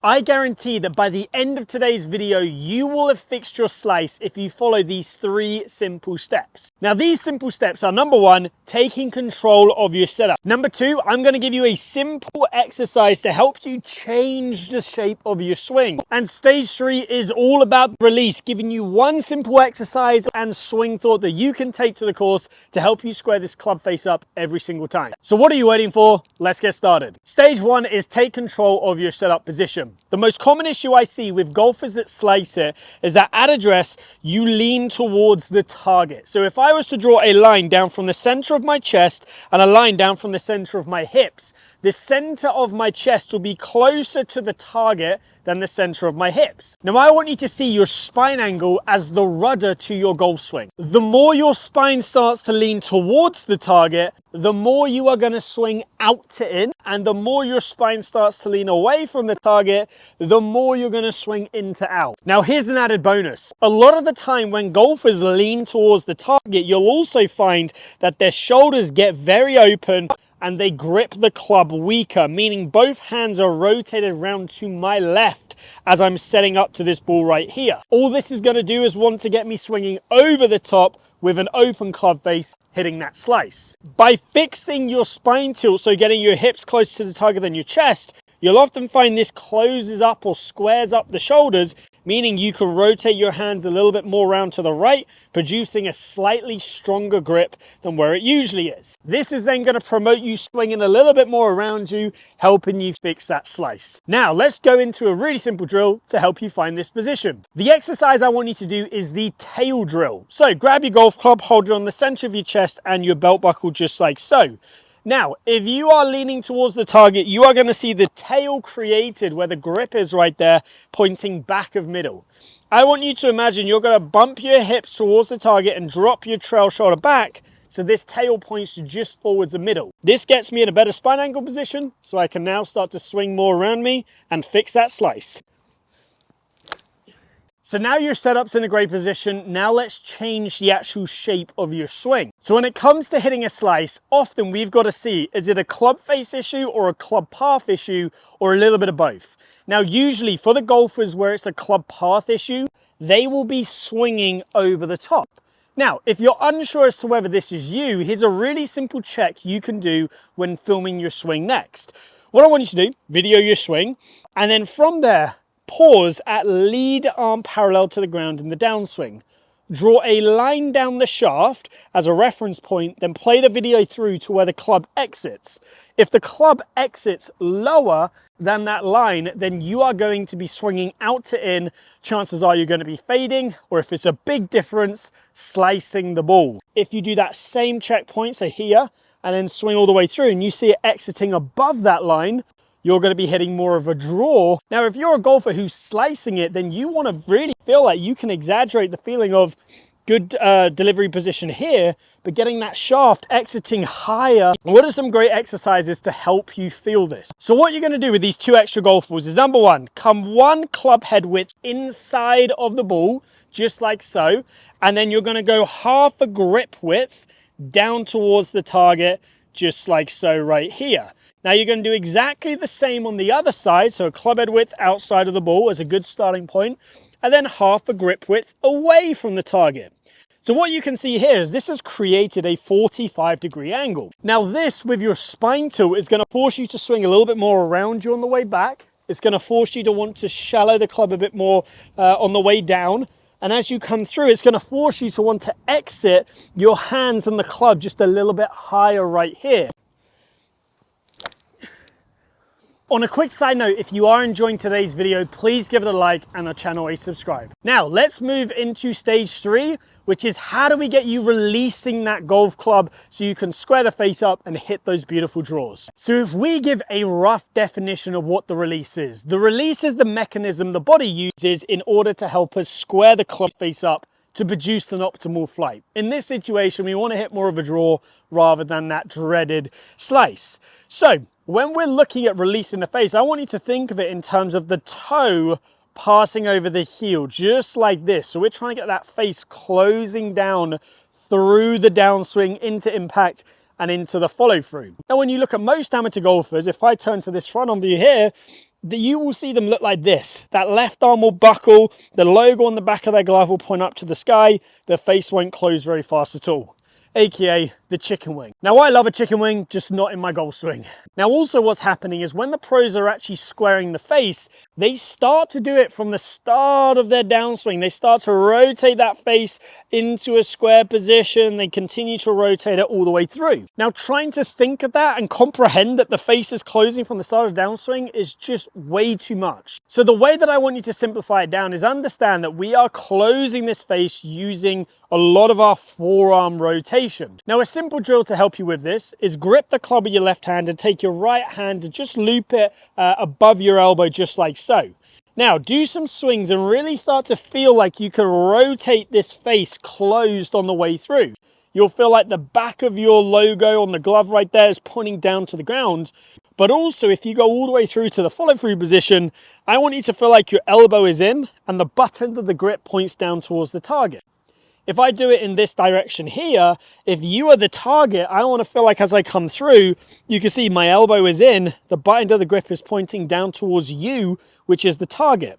I guarantee that by the end of today's video, you will have fixed your slice if you follow these 3 simple steps. Now, these simple steps are: number 1, taking control of your setup. Number 2, I'm going to give you a simple exercise to help you change the shape of your swing. And stage 3 is all about release, giving you one simple exercise and swing thought that you can take to the course to help you square this club face up every single time. So what are you waiting for? Let's get started. Stage 1 is take control of your setup position. The most common issue I see with golfers that slice it is that at address, you lean towards the target. So if I was to draw a line down from the center of my chest and a line down from the center of my hips, the center of my chest will be closer to the target than the center of my hips. Now, I want you to see your spine angle as the rudder to your golf swing. The more your spine starts to lean towards the target, the more you are going to swing out to in, and the more your spine starts to lean away from the target, the more you're going to swing in to out. Now, here's an added bonus. A lot of the time when golfers lean towards the target, you'll also find that their shoulders get very open and they grip the club weaker, meaning both hands are rotated around to my left as I'm setting up to this ball right here. All this is going to do is want to get me swinging over the top with an open club face, hitting that slice. By fixing your spine tilt, so getting your hips closer to the target than your chest, you'll often find this closes up or squares up the shoulders, meaning you can rotate your hands a little bit more around to the right, producing a slightly stronger grip than where it usually is. This is then going to promote you swinging a little bit more around you, helping you fix that slice. Now, let's go into a really simple drill to help you find this position. The exercise I want you to do is the tail drill. So grab your golf club, hold it on the center of your chest and your belt buckle just like so. Now, if you are leaning towards the target, you are going to see the tail created where the grip is right there, pointing back of middle. I want you to imagine you're going to bump your hips towards the target and drop your trail shoulder back, so this tail points just forwards the middle. This gets me in a better spine angle position, so I can now start to swing more around me and fix that slice. So now your setup's in a great position. Now let's change the actual shape of your swing. So when it comes to hitting a slice, often we've got to see, is it a club face issue or a club path issue or a little bit of both? Now, usually for the golfers where it's a club path issue, they will be swinging over the top. Now, if you're unsure as to whether this is you, here's a really simple check you can do when filming your swing next. What I want you to do, video your swing, and then from there, pause at lead arm parallel to the ground in the downswing. Draw a line down the shaft as a reference point, then play the video through to where the club exits. If the club exits lower than that line, then you are going to be swinging out to in. Chances are you're going to be fading, or if it's a big difference, slicing the ball. If you do that same checkpoint, so here, and then swing all the way through, and you see it exiting above that line, you're going to be hitting more of a draw. Now, if you're a golfer who's slicing it, then you want to really feel like you can exaggerate the feeling of good delivery position here, but getting that shaft exiting higher. What are some great exercises to help you feel this? So what you're going to do with these 2 extra golf balls is, number 1, come 1 club head width inside of the ball, just like so. And then you're going to go half a grip width down towards the target, just like so right here. Now you're going to do exactly the same on the other side, so a club head width outside of the ball is a good starting point, and then half a grip width away from the target. So what you can see here is this has created a 45-degree angle. Now this, with your spine tilt, is going to force you to swing a little bit more around you on the way back. It's going to force you to want to shallow the club a bit more on the way down. And as you come through, it's going to force you to want to exit your hands and the club just a little bit higher right here. On a quick side note, if you are enjoying today's video, please give it a like and the channel a subscribe. Now let's move into stage 3, which is how do we get you releasing that golf club so you can square the face up and hit those beautiful draws. So if we give a rough definition of what the release is the mechanism the body uses in order to help us square the club face up to produce an optimal flight. In this situation, we want to hit more of a draw rather than that dreaded slice. So when we're looking at releasing the face, I want you to think of it in terms of the toe passing over the heel, just like this. So we're trying to get that face closing down through the downswing into impact and into the follow through. Now, when you look at most amateur golfers, if I turn to this front on view here, you will see them look like this. That left arm will buckle, the logo on the back of their glove will point up to the sky, their face won't close very fast at all, aka the chicken wing. Now I love a chicken wing, just not in my golf swing. Now also what's happening is when the pros are actually squaring the face, they start to do it from the start of their downswing. They start to rotate that face into a square position. They continue to rotate it all the way through. Now trying to think of that and comprehend that the face is closing from the start of downswing is just way too much. So the way that I want you to simplify it down is understand that we are closing this face using a lot of our forearm rotation. Now a simple drill to help you with this is grip the club with your left hand and take your right hand and just loop it above your elbow just like so. Now do some swings and really start to feel like you can rotate this face closed on the way through. You'll feel like the back of your logo on the glove right there is pointing down to the ground. But also if you go all the way through to the follow through position, I want you to feel like your elbow is in and the butt end of the grip points down towards the target. If I do it in this direction here, if you are the target, I want to feel like as I come through, you can see my elbow is in, the butt end of the grip is pointing down towards you, which is the target.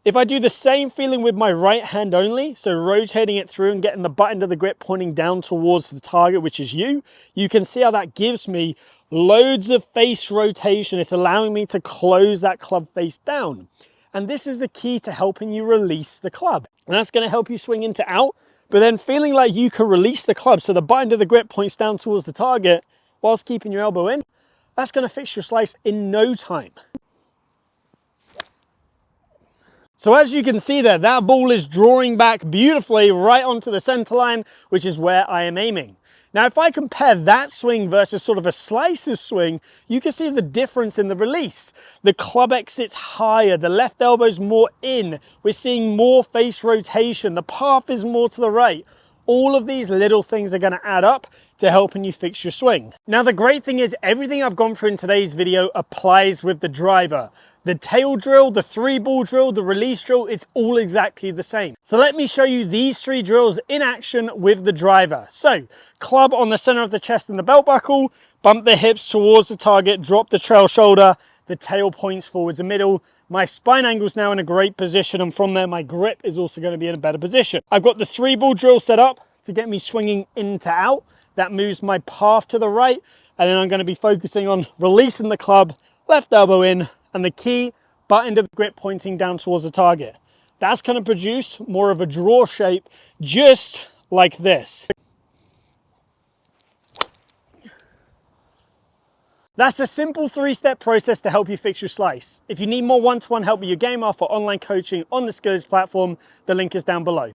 If I do the same feeling with my right hand only, so rotating it through and getting the butt end of the grip pointing down towards the target, which is you can see how that gives me loads of face rotation. It's allowing me to close that club face down. And this is the key to helping you release the club. And that's going to help you swing into out, but then feeling like you can release the club so the butt end of the grip points down towards the target whilst keeping your elbow in. That's going to fix your slice in no time. So as you can see there, that ball is drawing back beautifully right onto the center line, which is where I am aiming. Now, if I compare that swing versus sort of a slicer's swing, you can see the difference in the release. The club exits higher, the left elbow's more in, we're seeing more face rotation, the path is more to the right. All of these little things are going to add up to helping you fix your swing. Now, the great thing is everything I've gone through in today's video applies with the driver. The tail drill, the 3-ball drill, the release drill, it's all exactly the same. So let me show you these 3 drills in action with the driver. So club on the center of the chest and the belt buckle, bump the hips towards the target, drop the trail shoulder, the tail points forwards the middle. My spine angle is now in a great position, and from there my grip is also going to be in a better position. I've got the 3-ball drill set up to get me swinging in to out. That moves my path to the right, and then I'm going to be focusing on releasing the club, left elbow in, and the key, butt end of the grip pointing down towards the target. That's going to produce more of a draw shape, just like this. That's a simple 3-step process to help you fix your slice. If you need more one-to-one help with your game, offer online coaching on the Skills platform. The link is down below.